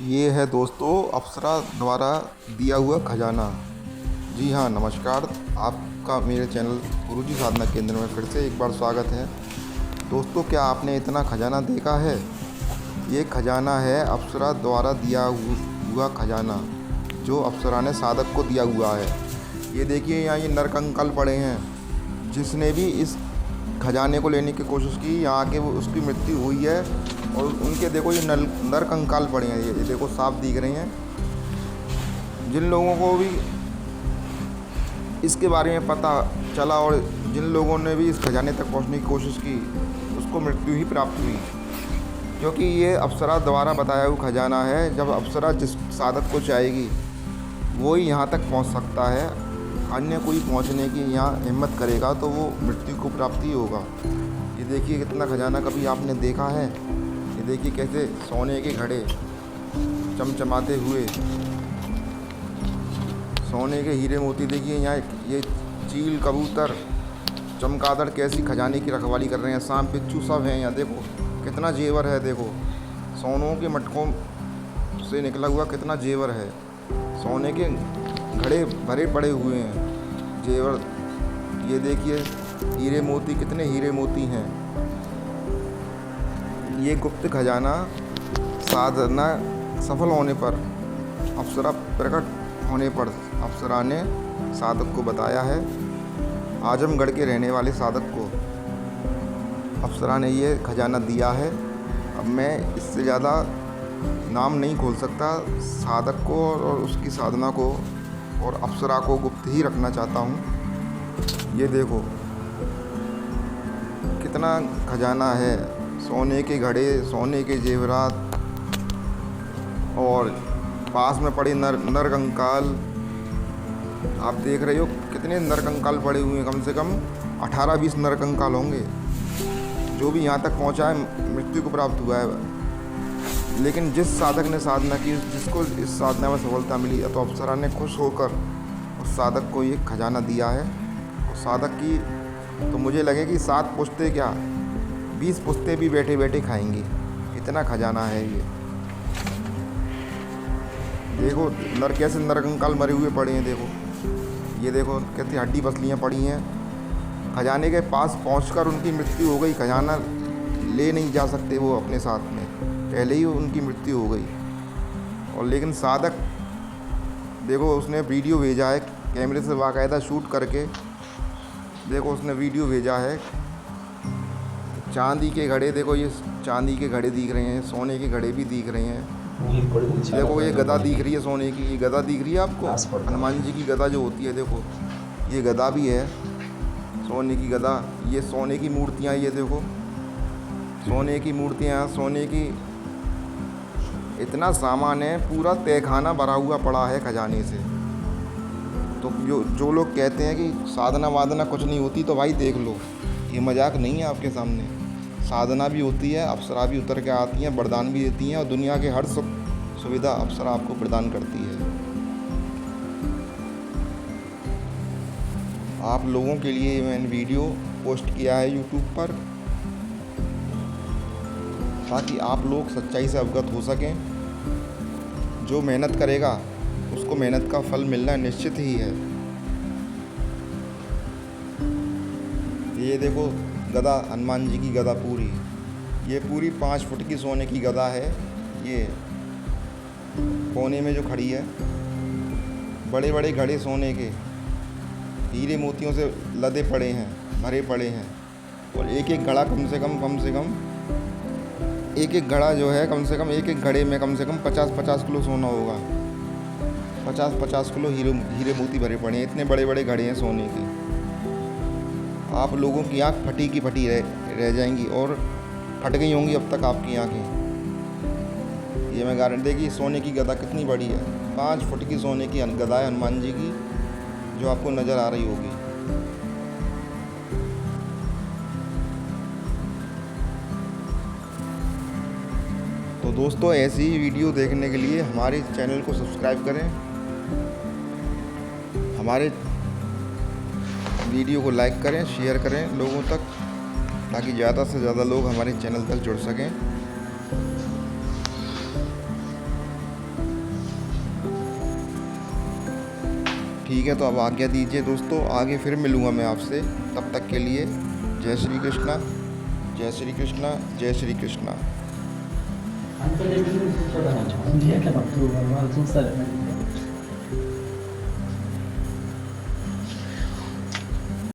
ये है दोस्तों अप्सरा द्वारा दिया हुआ खजाना। जी हाँ, नमस्कार। आपका मेरे चैनल गुरुजी साधना केंद्र में फिर से एक बार स्वागत है। दोस्तों, क्या आपने इतना खजाना देखा है? ये खजाना है अप्सरा द्वारा दिया हुआ खजाना, जो अप्सरा ने साधक को दिया हुआ है। ये देखिए, यहाँ ये नरकंकाल पड़े हैं। जिसने भी इस खजाने को लेने की कोशिश की, यहाँ के वो उसकी मृत्यु हुई है। और उनके देखो ये नरकंकाल पड़े हैं, ये देखो साफ दिख रहे हैं। जिन लोगों को भी इसके बारे में पता चला और जिन लोगों ने भी इस खजाने तक पहुंचने की कोशिश की, उसको मृत्यु ही प्राप्त हुई। क्योंकि ये अप्सरा द्वारा बताया हुआ खजाना है। जब अप्सरा जिस साधक को चाहेगी वो ही यहाँ तक पहुँच सकता है। अन्य कोई पहुँचने की यहाँ हिम्मत करेगा तो वो मृत्यु को प्राप्ति होगा। ये देखिए कितना खजाना कभी आपने देखा है? ये देखिए कैसे सोने के घड़े चमचमाते हुए, सोने के हीरे मोती। देखिए यहाँ ये चील, कबूतर, चमगादड़ कैसी खजाने की रखवाली कर रहे हैं। सांप, बिच्छू सब हैं यहाँ। देखो कितना जेवर है। देखो सोनों के मटकों से निकला हुआ कितना जेवर है। सोने के घड़े भरे पड़े हुए हैं जेवर। ये देखिए हीरे मोती, कितने हीरे मोती हैं। ये गुप्त खजाना साधना सफल होने पर, अप्सरा प्रकट होने पर अप्सरा ने साधक को बताया है। आजमगढ़ के रहने वाले साधक को अप्सरा ने ये खजाना दिया है। अब मैं इससे ज़्यादा नाम नहीं खोल सकता। साधक को और उसकी साधना को और अप्सरा को गुप्त ही रखना चाहता हूँ। ये देखो कितना खजाना है। सोने के घड़े, सोने के जेवरात और पास में पड़े नरकंकाल। आप देख रहे हो कितने नरकंकाल पड़े हुए हैं। कम से कम 18-20 नरकंकाल होंगे। जो भी यहाँ तक पहुँचा है मृत्यु को प्राप्त हुआ है। लेकिन जिस साधक ने साधना की, जिसको इस साधना में सफलता मिली, तो अप्सरा ने खुश होकर उस साधक को ये खजाना दिया है। और साधक की तो मुझे लगे कि 7 पुश्ते क्या 20 पुश्ते भी बैठे बैठे खाएंगी। इतना खजाना है ये। देखो कैसे नरकंकाल मरे हुए पड़े हैं। देखो ये देखो कैसी हड्डी पसलियाँ पड़ी हैं। खजाने के पास पहुंचकर उनकी मृत्यु हो गई। खजाना ले नहीं जा सकते वो अपने साथ में, पहले ही उनकी मृत्यु हो गई। और लेकिन साधक देखो, उसने वीडियो भेजा है कैमरे से बाकायदा शूट करके। देखो उसने वीडियो भेजा है। चांदी के घड़े, देखो ये चांदी के घड़े दिख रहे हैं, सोने के घड़े भी दिख रहे हैं। देखो ये गदा दिख रही है सोने की। ये गदा दिख रही है आपको, हनुमान जी की गदा जो होती है। देखो ये गदा भी है, सोने की गदा। ये सोने की मूर्तियाँ, ये देखो सोने की मूर्तियाँ, सोने की इतना सामान है। पूरा तहखाना भरा हुआ पड़ा है खजाने से। तो जो लोग कहते हैं कि साधना वादना कुछ नहीं होती, तो भाई देख लो, ये मजाक नहीं है आपके सामने। साधना भी होती है, अप्सरा भी उतर के आती हैं, वरदान भी देती हैं। और दुनिया के हर सुख सुविधा अप्सरा आपको प्रदान करती है। आप लोगों के लिए मैंने वीडियो पोस्ट किया है यूट्यूब पर, ताकि आप लोग सच्चाई से अवगत हो सकें। जो मेहनत करेगा उसको मेहनत का फल मिलना निश्चित ही है। ये देखो गदा, हनुमान जी की गदा पूरी, ये पूरी 5 फुट की सोने की गदा है। ये कोने में जो खड़ी है, बड़े बड़े घड़े सोने के हीरे मोतियों से लदे पड़े हैं, भरे पड़े हैं। और एक एक घड़ा कम से कम एक एक घड़ा जो है, कम से कम एक एक घड़े में कम से कम 50-50 किलो सोना होगा। 50-50 किलो हीरे मोती भरे पड़े हैं। इतने बड़े बड़े घड़े हैं सोने के। आप लोगों की आँख फटी की फटी रह जाएंगी, और फट गई होंगी अब तक आपकी आँखें। ये मैं गारंटी। देखिए सोने की गदा कितनी बड़ी है। 5 फुट की सोने की गदा है हनुमान जी की, जो आपको नज़र आ रही होगी। तो दोस्तों, ऐसी ही वीडियो देखने के लिए हमारे चैनल को सब्सक्राइब करें, हमारे वीडियो को लाइक करें, शेयर करें लोगों तक, ताकि ज़्यादा से ज़्यादा लोग हमारे चैनल तक जुड़ सकें। ठीक है, तो अब आज्ञा दीजिए दोस्तों, आगे फिर मिलूँगा मैं आपसे। तब तक के लिए जय श्री कृष्णा, जय श्री कृष्णा, जय Shri Krishna. Anche le mie sono